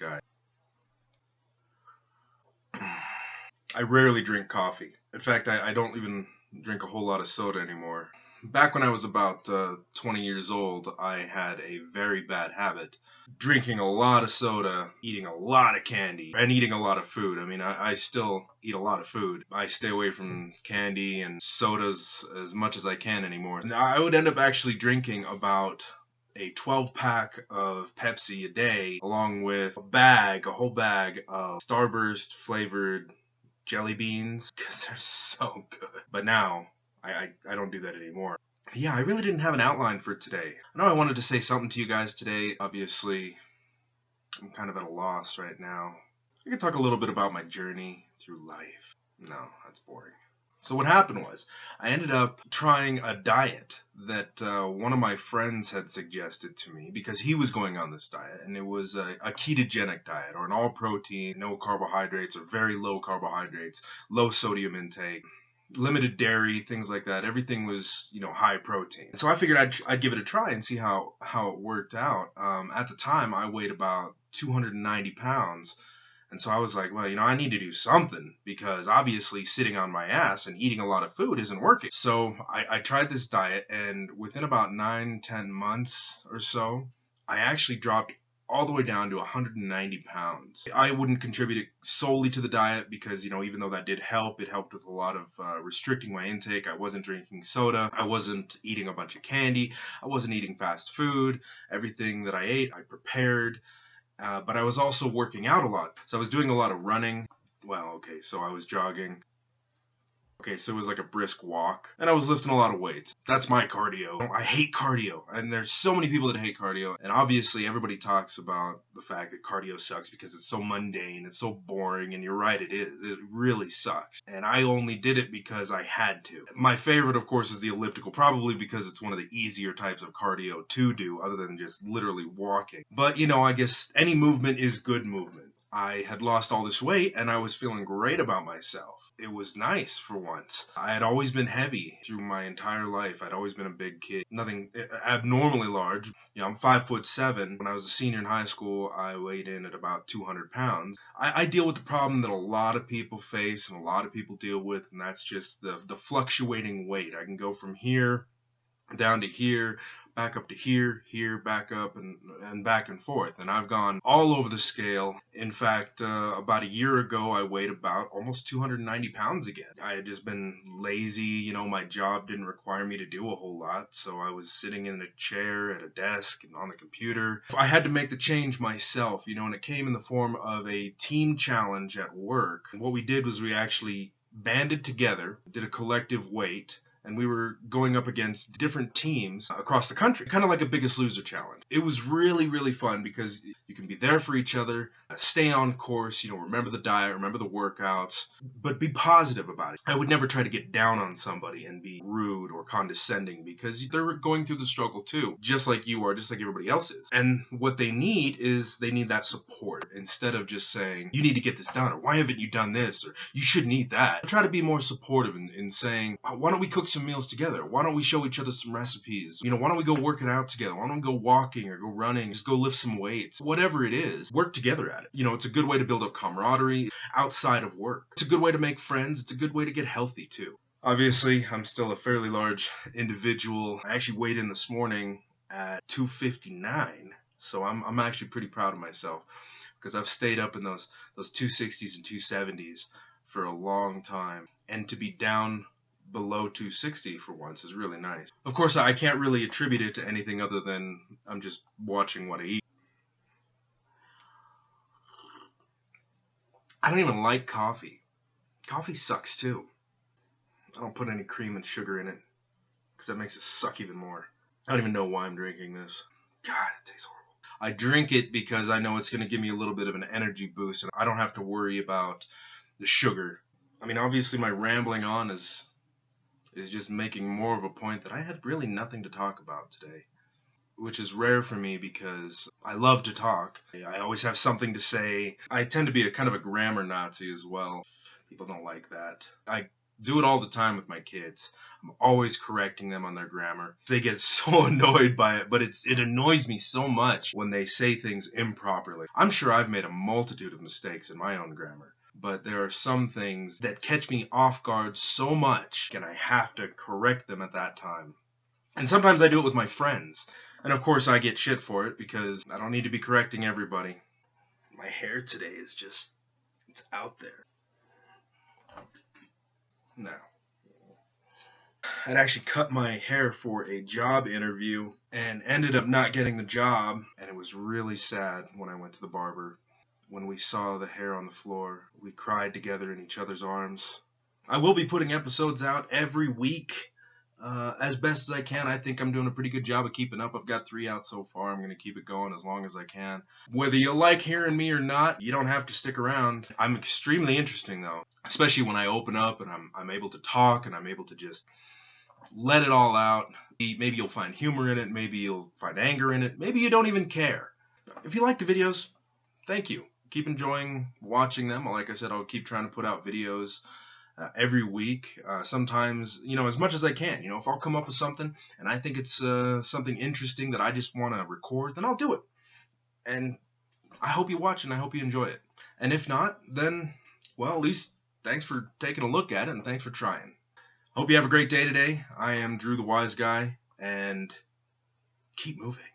Wise Guy. I rarely drink coffee. In fact, I don't even drink a whole lot of soda anymore. Back when I was about 20 years old, I had a very bad habit. Drinking a lot of soda, eating a lot of candy, and eating a lot of food. I mean, I still eat a lot of food. I stay away from candy and sodas as much as I can anymore. And I would end up actually drinking about a 12-pack of Pepsi a day, along with a whole bag of Starburst flavored jelly beans, because they're so good. But now, I don't do that anymore. Yeah, I really didn't have an outline for today. I know I wanted to say something to you guys today. Obviously, I'm kind of at a loss right now. I could talk a little bit about my journey through life. No, that's boring. So what happened was, I ended up trying a diet that one of my friends had suggested to me because he was going on this diet, and it was a ketogenic diet, or an all-protein, no carbohydrates, or very low carbohydrates, low sodium intake, limited dairy, things like that. Everything was, high protein. So I figured I'd give it a try and see how it worked out. At the time, I weighed about 290 pounds. And so I was like, well, I need to do something because obviously sitting on my ass and eating a lot of food isn't working. So I tried this diet, and within about 9-10 months or so, I actually dropped all the way down to 190 pounds. I wouldn't contribute it solely to the diet because, even though that did help, it helped with a lot of restricting my intake. I wasn't drinking soda. I wasn't eating a bunch of candy. I wasn't eating fast food. Everything that I ate, I prepared. But I was also working out a lot. So I was doing a lot of running. Well, okay, so I was jogging. Okay, so it was like a brisk walk. And I was lifting a lot of weights. That's my cardio. I hate cardio. And there's so many people that hate cardio. And obviously everybody talks about the fact that cardio sucks because it's so mundane, it's so boring, and you're right, it is. It really sucks. And I only did it because I had to. My favorite, of course, is the elliptical, probably because it's one of the easier types of cardio to do, other than just literally walking. But, I guess any movement is good movement. I had lost all this weight and I was feeling great about myself. It was nice for once. I had always been heavy through my entire life. I'd always been a big kid, nothing abnormally large. I'm 5'7". When I was a senior in high school, I weighed in at about 200 pounds. I deal with the problem that a lot of people face and a lot of people deal with, and that's just the fluctuating weight. I can go from here down to here, back up to here, back up, and back and forth. And I've gone all over the scale. In fact, about a year ago, I weighed about almost 290 pounds again. I had just been lazy. My job didn't require me to do a whole lot. So I was sitting in a chair at a desk and on the computer. I had to make the change myself, and it came in the form of a team challenge at work. And what we did was we actually banded together, did a collective weight, and we were going up against different teams across the country, kind of like a Biggest Loser challenge. It was really, really fun because you can be there for each other, stay on course, remember the diet, remember the workouts, but be positive about it. I would never try to get down on somebody and be rude or condescending because they're going through the struggle too, just like you are, just like everybody else is. And what they need is that support instead of just saying, you need to get this done, or why haven't you done this, or you shouldn't eat that. I try to be more supportive in saying, why don't we cook some meals together? Why don't we show each other some recipes? Why don't we go work it out together? Why don't we go walking or go running? Just go lift some weights. Whatever it is, work together at it. It's a good way to build up camaraderie outside of work. It's a good way to make friends. It's a good way to get healthy too. Obviously, I'm still a fairly large individual. I actually weighed in this morning at 259. So I'm actually pretty proud of myself because I've stayed up in those 260s and 270s for a long time. And to be down below 260 for once is really nice. Of course, I can't really attribute it to anything other than I'm just watching what I eat. I don't even like coffee. Coffee sucks too. I don't put any cream and sugar in it because that makes it suck even more. I don't even know why I'm drinking this. God, it tastes horrible. I drink it because I know it's going to give me a little bit of an energy boost and I don't have to worry about the sugar. I mean, obviously my rambling on is just making more of a point that I had really nothing to talk about today, which is rare for me because I love to talk. I always have something to say. I tend to be a kind of a grammar Nazi as well. People don't like that. I Do it all the time with my kids. I'm always correcting them on their grammar. They get so annoyed by it, but it annoys me so much when they say things improperly. I'm sure I've made a multitude of mistakes in my own grammar, but there are some things that catch me off guard so much, and I have to correct them at that time. And sometimes I do it with my friends. And of course I get shit for it because I don't need to be correcting everybody. My hair today is just, it's out there. Now, I'd actually cut my hair for a job interview and ended up not getting the job. And it was really sad when I went to the barber. When we saw the hair on the floor, we cried together in each other's arms. I will be putting episodes out every week as best as I can. I think I'm doing a pretty good job of keeping up. I've got 3 out so far. I'm going to keep it going as long as I can. Whether you like hearing me or not, you don't have to stick around. I'm extremely interesting, though, especially when I open up and I'm able to talk and I'm able to just let it all out. Maybe you'll find humor in it. Maybe you'll find anger in it. Maybe you don't even care. If you like the videos, thank you. Keep enjoying watching them. Like I said, I'll keep trying to put out videos every week. Sometimes, as much as I can. If I'll come up with something and I think it's something interesting that I just want to record, then I'll do it. And I hope you watch and I hope you enjoy it. And if not, then, well, at least thanks for taking a look at it and thanks for trying. Hope you have a great day today. I am Drew the Wise Guy, and keep moving.